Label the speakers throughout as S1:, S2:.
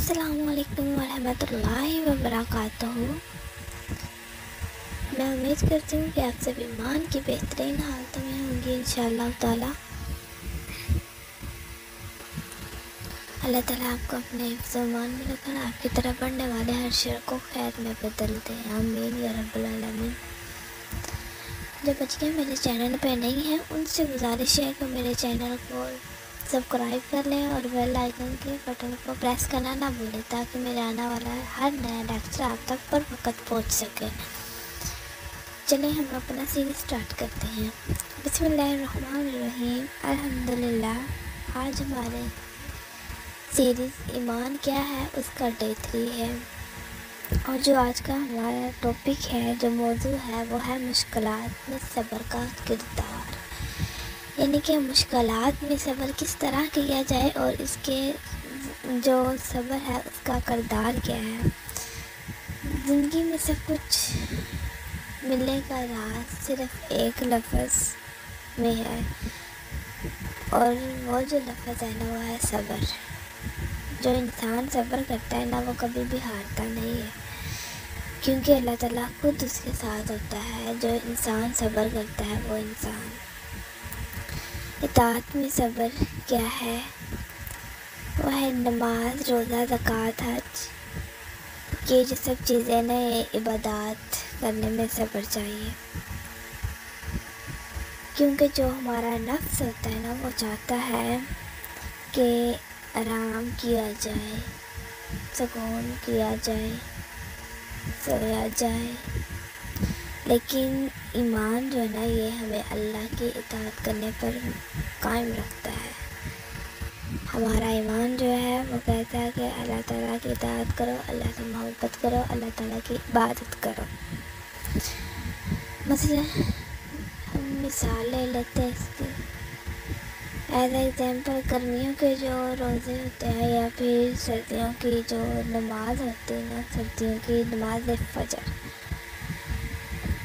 S1: अस्सलामु अलैकुम वरहमतुल्लाहि वबरकातुहू। मैं उम्मीद करती हूँ कि आप सब ईमान की बेहतरीन हालतों में होंगे इंशाअल्लाह ताला। अल्लाह ताला आपको अपने हिफ्ज़-ओ-मान में रखकर आपकी तरफ बढ़ने वाले हर शर को खैर में बदल दे, आमीन या रब्बुल आलमीन। जो बच्चियाँ मेरे चैनल पर नहीं हैं उनसे गुजारिश है कि मेरे चैनल को सब्सक्राइब कर लें और बेल आइकन के बटन को प्रेस करना ना भूलें ताकि मेरा आने वाला हर नया लेक्चर आप तक पर वक्त पहुंच सके। चलिए हम अपना सीरीज स्टार्ट करते हैं। बिस्मिल्लाहिर्रहमानिर्रहीम। अल्हम्दुलिल्लाह। आज हमारे सीरीज़ ईमान क्या है उसका डे 3 है और जो आज का हमारा टॉपिक है, जो मौजू है, वो है मुश्किलात में सब्र का किरदार, यानी कि मुश्किलात में सब्र किस तरह किया जाए और इसके जो सब्र है उसका किरदार क्या है। ज़िंदगी में सब कुछ मिलने का राज सिर्फ एक लफ्ज़ में है और वो जो लफ्ज़ है ना वो है सब्र। जो इंसान सब्र करता है ना वो कभी भी हारता नहीं है, क्योंकि अल्लाह ताला खुद उसके साथ होता है। जो इंसान सब्र करता है वो इंसान। इताअत में सब्र क्या है? वो है नमाज, रोज़ा, ज़कात, हज। ये जो सब चीज़ें ना, ये इबादत करने में सब्र चाहिए, क्योंकि जो हमारा नफ्स होता है ना वो चाहता है कि आराम किया जाए, सुकून किया जाए, सोया जाए। लेकिन ईमान जो है ना ये हमें अल्लाह की इताअत करने पर कायम रखता है। हमारा ईमान जो है वो कहता है कि अल्लाह ताला की इताअत करो, अल्लाह से मोहब्बत करो, अल्लाह ताला की इबादत करो। मसलन हम मिसाल ले लेते हैं इसकी। एज एग्जाम्पल गर्मियों के जो रोज़े होते हैं या फिर सर्दियों की जो नमाज होती है ना, सर्दियों की नमाज फजर,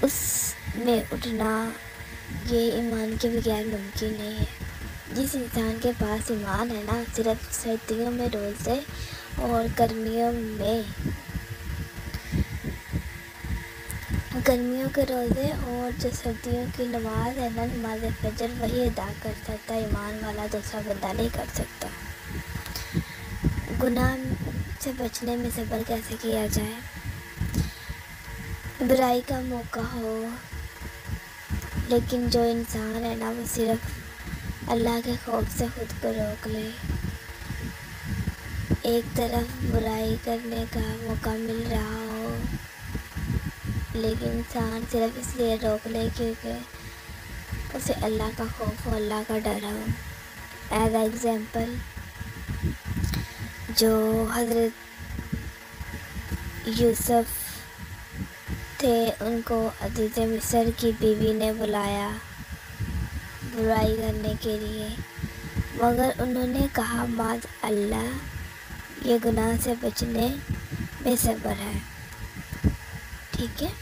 S1: उसमें उठना ये ईमान के बगैर मुमकिन नहीं है। जिस इंसान के पास ईमान है ना, सिर्फ सर्दियों में रोज़े और गर्मियों के रोज़े और जो सर्दियों की नमाज है ना, नमाज फजर, वही अदा कर सकता है। ईमान वाला दूसरा बंदा नहीं कर सकता। गुनाह से बचने में सब्र कैसे किया जाए? बुराई का मौका हो लेकिन जो इंसान है ना वो सिर्फ अल्लाह के खौफ से खुद को रोक ले। एक तरफ बुराई करने का मौका मिल रहा हो लेकिन इंसान सिर्फ इसलिए रोक ले क्योंकि उसे अल्लाह का खौफ हो, अल्लाह का डर हो। एज एग्जाम्पल जो हज़रत यूसुफ थे, उनको अज़ीज़ मिस्र की बीवी ने बुलाया बुराई करने के लिए, मगर उन्होंने कहा माज़ अल्लाह ये गुनाह से बचने में सब्र है। ठीक है,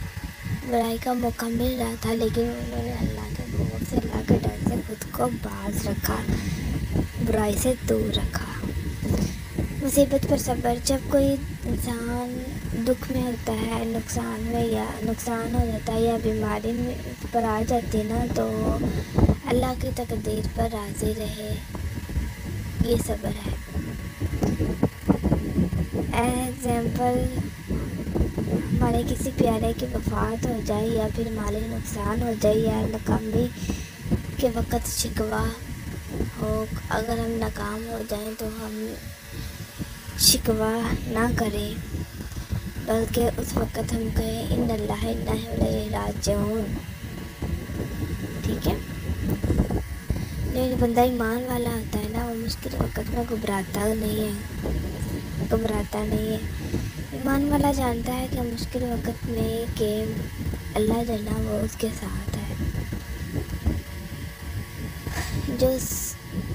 S1: बुराई का मौका मिल रहा था लेकिन उन्होंने अल्लाह के खौफ से, अल्लाह के डर से खुद को बाज रखा, बुराई से दूर रखा। मुसीबत पर सब्र। जब कोई इंसान दुख में होता है, नुकसान में या नुकसान हो जाता है या बीमारी में पर आ जाती है ना, तो अल्लाह की तकदीर पर राज़ी रहे, ये सब्र है। एग्जाम्पल हमारे किसी प्यारे की वफ़ात हो जाए या फिर माली नुकसान हो जाए या नाकामी के वक़्त शिकवा हो, अगर हम नाकाम हो जाएं तो हम शिकवा ना करें बल्कि उस वक़्त हम कहें इन्नल्लाह इन्ना इलैहि राजिऊन। ठीक है, जो बंदा ईमान वाला होता है ना वो मुश्किल वक़्त में घबराता नहीं है। ईमान वाला जानता है कि मुश्किल वक़्त में कि अल्लाह जो ना वो उसके साथ है। जो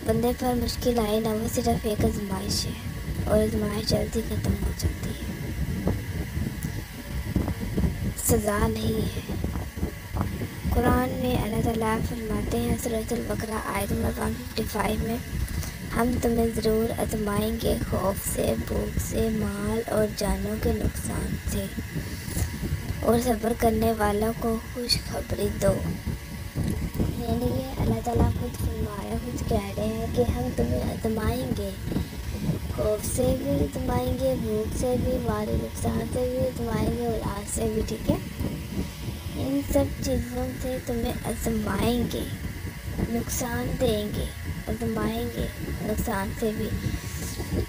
S1: बंदे पर मुश्किल आए ना वो सिर्फ एक आजमाइश है और आजमाइश जल्दी ख़त्म हो जाती है, सज़ा नहीं है। कुरान में अल्लाह ताला फरमाते हैं सूरह अल बकरा आयत नंबर 155 में, ہم تمہیں ضرور آزمائیں گے، خوف سے، بھوک سے، مال اور جانوں کے نقصان سے، اور صبر کرنے والوں کو خوشخبری دو۔ یعنی کہ اللہ تعالیٰ خود کہہ رہے ہیں کہ ہم تمہیں آزمائیں گے، خوف سے بھی آزمائیں گے، بھوک سے بھی، مالی نقصان سے بھی آزمائیں گے، اولاد سے بھی، ٹھیک ہے؟ ان سب چیزوں سے تمہیں آزمائیں گے، نقصان دیں گے، آزمائیں گے نقصان سے بھی۔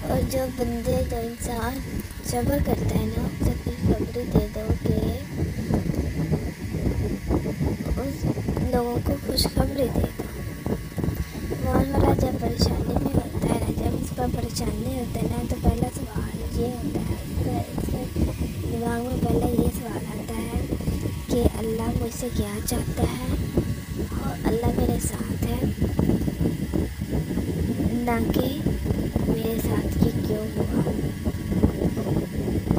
S1: اور جو انسان صبر کرتا ہے نا، اسے خوشخبری دے دو کہ اس لوگوں کو خوشخبری دے دو۔ مومن والا جب پریشانی میں ہوتا ہے نا، جب اس پر پریشانی ہوتا ہے نا، تو پہلا سوال یہ ہوتا ہے، اس کے دماغ میں پہلے یہ سوال آتا ہے کہ اللہ مجھ سے کیا چاہتا ہے، اور اللہ میرے ساتھ ہے، نہ کہ میرے ساتھ یہ کیوں ہوا۔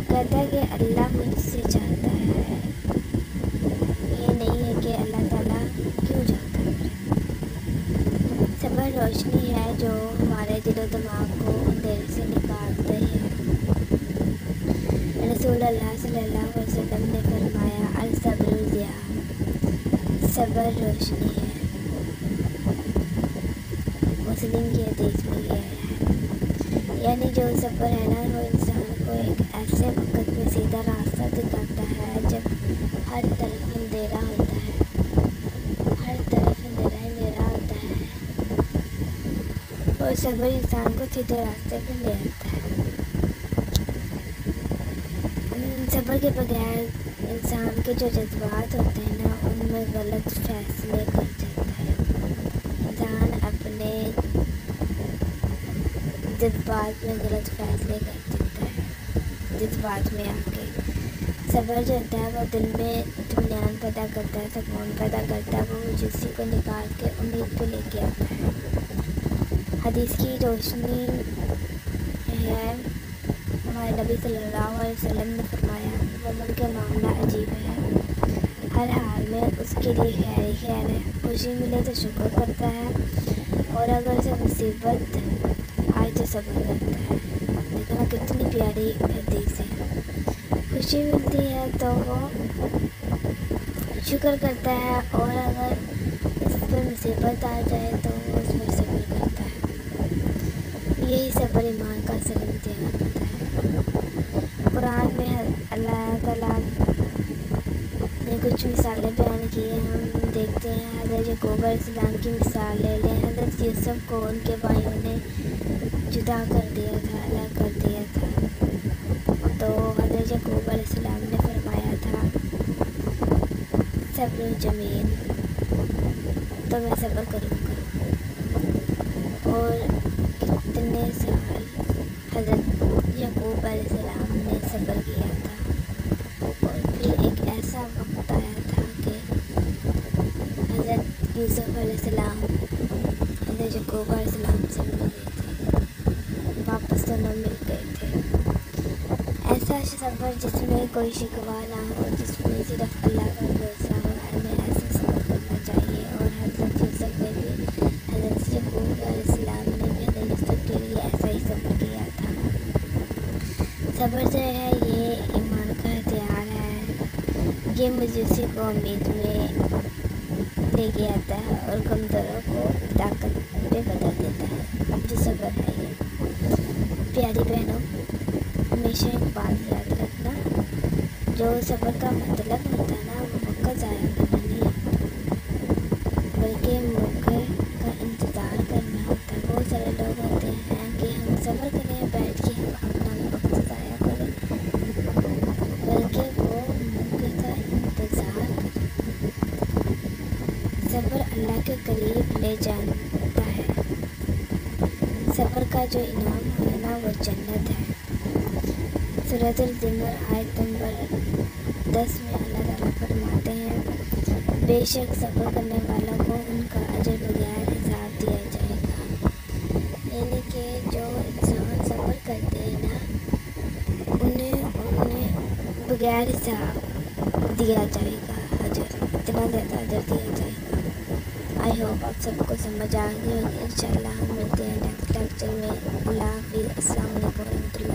S1: کہتا ہے کہ اللہ مجھ سے چاہتا ہے، یہ نہیں ہے کہ اللہ تعالیٰ کیوں چاہتا ہے۔ صبر روشنی ہے جو ہمارے دل و دماغ کو اندھیرے سے نکالتے ہیں۔ رسول اللہ صلی اللہ علیہ وسلم نے فرمایا، الصبر ضیاء، صبر روشنی ہے۔ مسلم کی حدیث میں یہ ہے، یعنی جو صبر ہے نا، وہ انسان کو ایک ایسے وقت میں سیدھا راستہ دکھاتا ہے جب ہر طرف اندھیرا ہوتا ہے، ہر طرف اندھیرا ہوتا ہے، اور صبر انسان کو سیدھے راستے پہ لے آتا ہے۔ صبر کے بغیر انسان کے جو جذبات ہوتے ہیں نا، ان میں غلط فیصلے کر جاتا ہے۔ انسان اپنے جذبات میں غلط فیصلے کر دیتا ہے، جذبات میں آ کے۔ صبر جو ہوتا ہے وہ دل میں اطمینان پیدا کرتا ہے، سکون پیدا کرتا ہے، وہ مجوسی کو نکال کے امید پہ لے کے آتا ہے۔ حدیث کی روشنی ہے، ہمارے نبی صلی اللہ علیہ وسلم نے فرمایا، مومن کا معاملہ عجیب ہے، ہر حال میں اس کے لیے خیر ہی خیر ہے، خوشی ملے تو شکر کرتا ہے، اور اگر اسے مصیبت آئے تو صبر کرتا ہے۔ دیکھنا کتنی پیاری حدیث ہے۔ خوشی ملتی ہے تو وہ شکر کرتا ہے، اور اگر اس پہ مصیبت آ جائے تو وہ اس پر صبر کرتا ہے۔ یہی صبر ایمان کا اصل امتحان ہوتا ہے۔ قرآن میں اللہ تعالیٰ نے کچھ مثالیں بیان کی ہیں، ہم دیکھتے ہیں۔ حضرت یعقوب علیہ السلام کی مثال لے لیں۔ حضرت یوسف کو ان کے بھائیوں نے جدا کر دیا تھا، الگ کر دیا تھا، تو حضرت یعقوب علیہ السلام نے فرمایا تھا، صبر جمیل، تو میں صبر کروں گا۔ اور کتنے سال حضرت یعقوب علیہ السلام نے صبر کیا تھا، اور پھر ایک ایسا وقت آیا تھا کہ حضرت یوسف علیہ السلام حضرت یعقوب علیہ السلام سے مل گئے تھے، واپس دونوں مل گئے تھے۔ ایسا صبر جس میں کوئی شکوہ نہ ہو، جس میں صرف اللہ کا بھروسہ ہو، ہمیں ایسا صبر کرنا چاہیے۔ اور حضرت یوسف نے بھی، حضرت یعقوب علیہ السلام نے بھی حضرت یوسف کے لیے ایسا ہی صبر کیا تھا۔ صبر جو ہے یہ ایمان کا ہتھیار ہے، یہ مجوسی کو امید میں لے کے آتا ہے، اور کمزوروں کو طاقت پہ بدل دیتا ہے، جو صبر ہے یہ۔ پیاری بہنوں، ہمیشہ ایک بات یاد رکھنا، جو صبر کا مطلب ہوتا ہے نا، وہ موقع ضائع کرنا نہیں ہوتا، بلکہ موقع کا انتظار کرنا ہوتا ہے۔ بہت سارے لوگ ہوتے ہیں کہ ہم صبر کریں، بیٹھ کے ہم اپنا وقت ضائع کریں، بلکہ وہ موقع کا انتظار کریں۔ صبر اللہ کے قریب لے جاتا ہے۔ صبر کا جو انعام ہے نا، وہ جنت ہے۔ سورۃ الزمر آیت نمبر 10 میں اللہ تعالیٰ فرماتے ہیں، بے شک صبر کرنے والوں کو ان کا اجر بغیر حساب دیا جائے گا۔ یعنی کہ جو انسان صبر کرتے ہیں نا، انہیں بغیر حساب دیا جائے گا اجر، اتنا زیادہ اجر دیا جائے گا۔ आई होप आप सबको समझ आ गई होगी। इंशाल्लाह हम मिलते हैं नेक्स्ट लेक्चर में। अल्लाह हाफिज़। अस्सलाम वालेकुम।